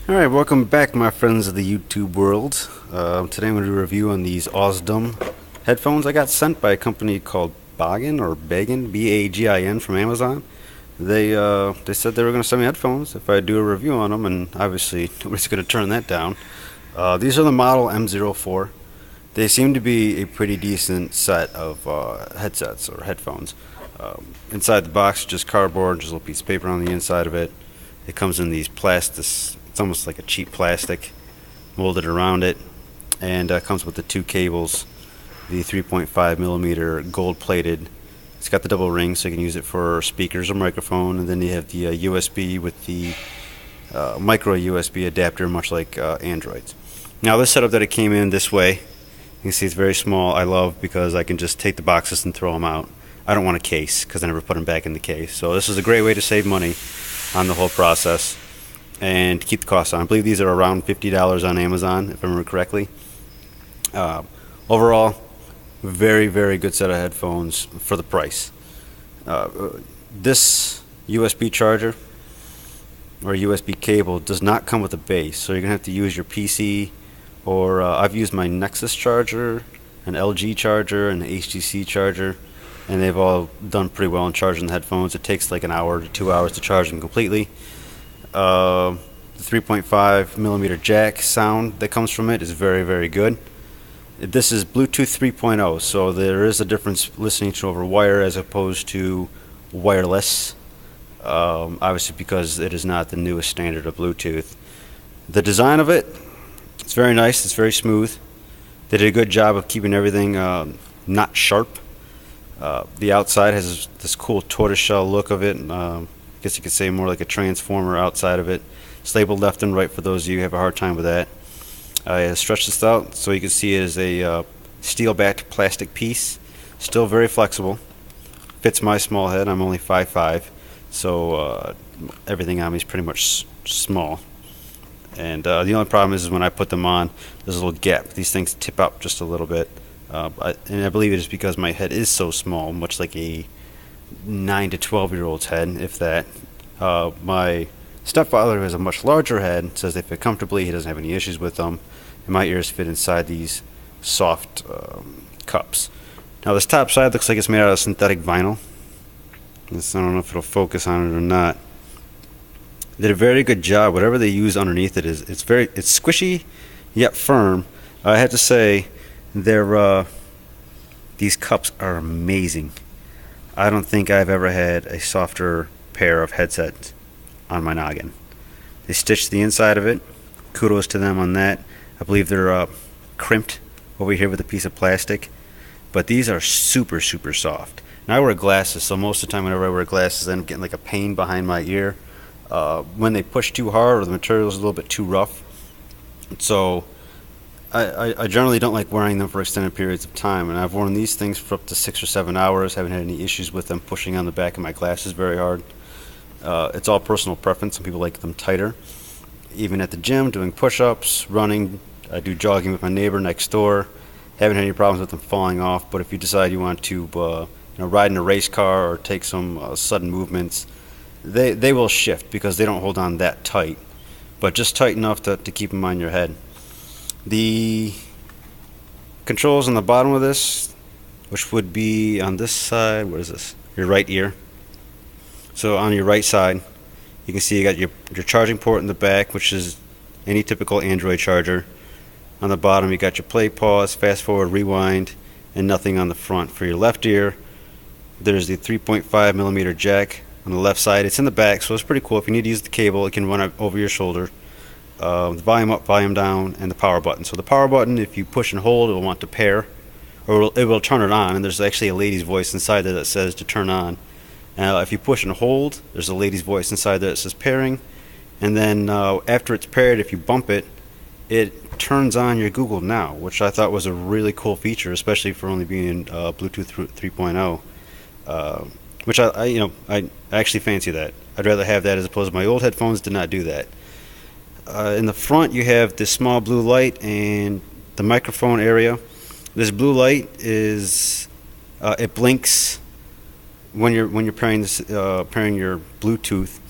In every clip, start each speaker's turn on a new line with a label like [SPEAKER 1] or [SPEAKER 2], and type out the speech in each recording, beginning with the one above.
[SPEAKER 1] Alright, welcome back my friends of the YouTube world. Today I'm going to do a review on these Ausdom headphones I got sent by a company called Bagin, B-A-G-I-N from Amazon. They said they were going to send me headphones if I do a review on them, and obviously nobody's going to turn that down. These are the model M04. They seem to be a pretty decent set of headsets or headphones. Inside the box, just cardboard, just a little piece of paper on the inside of it. It comes in these plastics. It's almost like a cheap plastic molded around it, and comes with the two cables, the 3.5 millimeter gold plated. It's got the double ring so you can use it for speakers or microphone, and then you have the USB with the micro USB adapter, much like Androids. Now this setup that it came in this way, you can see it's very small. I love because I can just take the boxes and throw them out. I don't want a case because I never put them back in the case. So this is a great way to save money on the whole process and keep the costs on. I believe these are around $50 on Amazon, if I remember correctly. Overall, very, very good set of headphones for the price. This USB charger or USB cable does not come with a base, so you're going to have to use your PC, or I've used my Nexus charger, an LG charger, and an HTC charger, and they've all done pretty well in charging the headphones. It takes like an hour to 2 hours to charge them completely. The 3.5 millimeter jack sound that comes from it is very, very good. This is Bluetooth 3.0, so there is a difference listening to over wire as opposed to wireless, obviously because it is not the newest standard of Bluetooth. The design of it, it's very nice, it's very smooth. They did a good job of keeping everything not sharp. The outside has this cool tortoiseshell look of it. I guess you could say more like a transformer outside of it. It's labeled left and right for those of you who have a hard time with that. I stretched this out so you can see it as a steel-backed plastic piece. Still very flexible. Fits my small head. I'm only 5'5", so everything on me is pretty much small. And the only problem is when I put them on, there's a little gap. These things tip up just a little bit. And I believe it is because my head is so small, much like a 9 to 12-year-old's head, if that. My stepfather, who has a much larger head, says they fit comfortably. He doesn't have any issues with them. And my ears fit inside these soft cups. Now this top side looks like it's made out of synthetic vinyl. I don't know if it'll focus on it or not. They did a very good job. Whatever they use underneath it is it's squishy yet firm. I have to say, these cups are amazing. I don't think I've ever had a softer pair of headsets on my noggin. They stitched the inside of it. Kudos to them on that. I believe they're crimped over here with a piece of plastic, but these are super, super soft. Now I wear glasses, so most of the time whenever I wear glasses I end up getting like a pain behind my ear when they push too hard or the material is a little bit too rough. So I generally don't like wearing them for extended periods of time, and I've worn these things for up to 6 or 7 hours. Haven't had any issues with them pushing on the back of my glasses very hard. It's all personal preference. Some people like them tighter. Even at the gym, doing push-ups, running, I do jogging with my neighbor next door. Haven't had any problems with them falling off. But if you decide you want to ride in a race car or take some sudden movements, they will shift because they don't hold on that tight, but just tight enough to keep them on your head. The controls on the bottom of this, which would be on this side, what is this? Your right ear. So on your right side, you can see you got your charging port in the back, which is any typical Android charger. On the bottom, you got your play, pause, fast forward, rewind, and nothing on the front. For your left ear, there's the 3.5 millimeter jack on the left side. It's in the back, so it's pretty cool. If you need to use the cable, it can run over your shoulder. The volume up, volume down, and the power button. So the power button, if you push and hold, it will want to pair, or it will turn it on. And there's actually a lady's voice inside there that says to turn on. If you push and hold, there's a lady's voice inside there that says pairing. And then after it's paired, if you bump it, it turns on your Google Now, which I thought was a really cool feature, especially for only being in Bluetooth 3.0. Which I actually fancy that. I'd rather have that as opposed to my old headphones did not do that. In the front, you have this small blue light and the microphone area. This blue light is it blinks when you're pairing your Bluetooth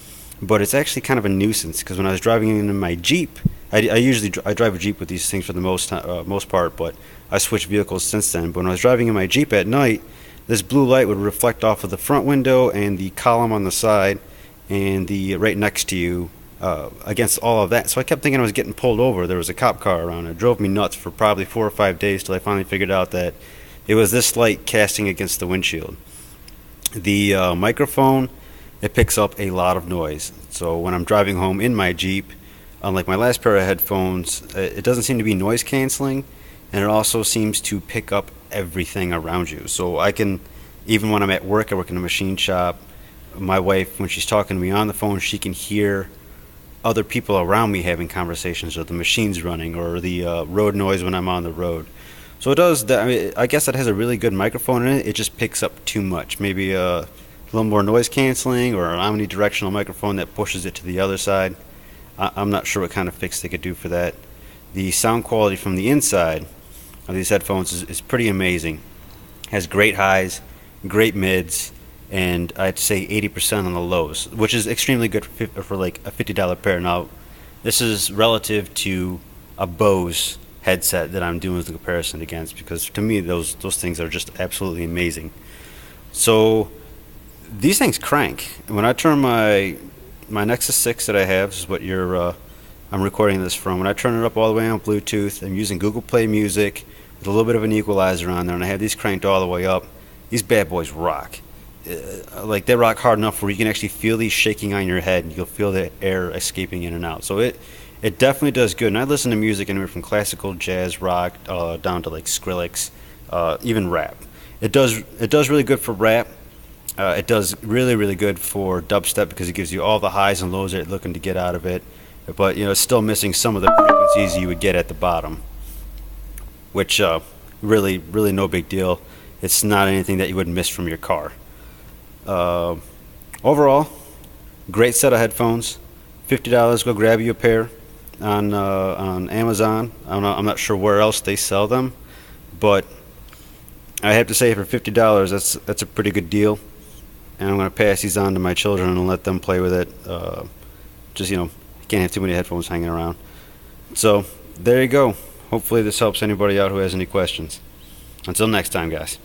[SPEAKER 1] but it's actually kind of a nuisance because when I was driving in my Jeep, I drive a Jeep with these things for the most part, but I switched vehicles since then. But when I was driving in my Jeep at night, this blue light would reflect off of the front window and the column on the side and the right next to you, against all of that. So I kept thinking I was getting pulled over. There was a cop car around. It drove me nuts for probably 4 or 5 days till I finally figured out that it was this light casting against the windshield. The microphone, it picks up a lot of noise. So when I'm driving home in my Jeep, unlike my last pair of headphones, it doesn't seem to be noise canceling, and it also seems to pick up everything around you. So I can, even when I'm at work, I work in a machine shop, my wife, when she's talking to me on the phone, she can hear other people around me having conversations, or the machines running, or the road noise when I'm on the road. So it does that. I guess it has a really good microphone in it. It just picks up too much. Maybe a little more noise canceling, or an omnidirectional microphone that pushes it to the other side. I'm not sure what kind of fix they could do for that. The sound quality from the inside of these headphones is pretty amazing. Has great highs, great mids, and I'd say 80% on the lows, which is extremely good for like a $50 pair. Now, this is relative to a Bose headset that I'm doing the comparison against, because to me those things are just absolutely amazing. So these things crank. When I turn my Nexus 6 that I have, this is what I'm recording this from. When I turn it up all the way on Bluetooth, I'm using Google Play Music with a little bit of an equalizer on there, and I have these cranked all the way up. These bad boys rock. Like, they rock hard enough where you can actually feel these shaking on your head, and you'll feel the air escaping in and out. So it definitely does good. And I listen to music anywhere from classical, jazz, rock, down to like Skrillex, even rap. It does really good for rap. It does really, really good for dubstep because it gives you all the highs and lows that you're looking to get out of it. But, it's still missing some of the frequencies you would get at the bottom, which really, really no big deal. It's not anything that you would miss from your car. Overall, great set of headphones. $50, go grab you a pair on Amazon. I'm not sure where else they sell them, but I have to say for $50, that's a pretty good deal. And I'm going to pass these on to my children and let them play with it. You can't have too many headphones hanging around. So there you go. Hopefully this helps anybody out who has any questions. Until next time, guys.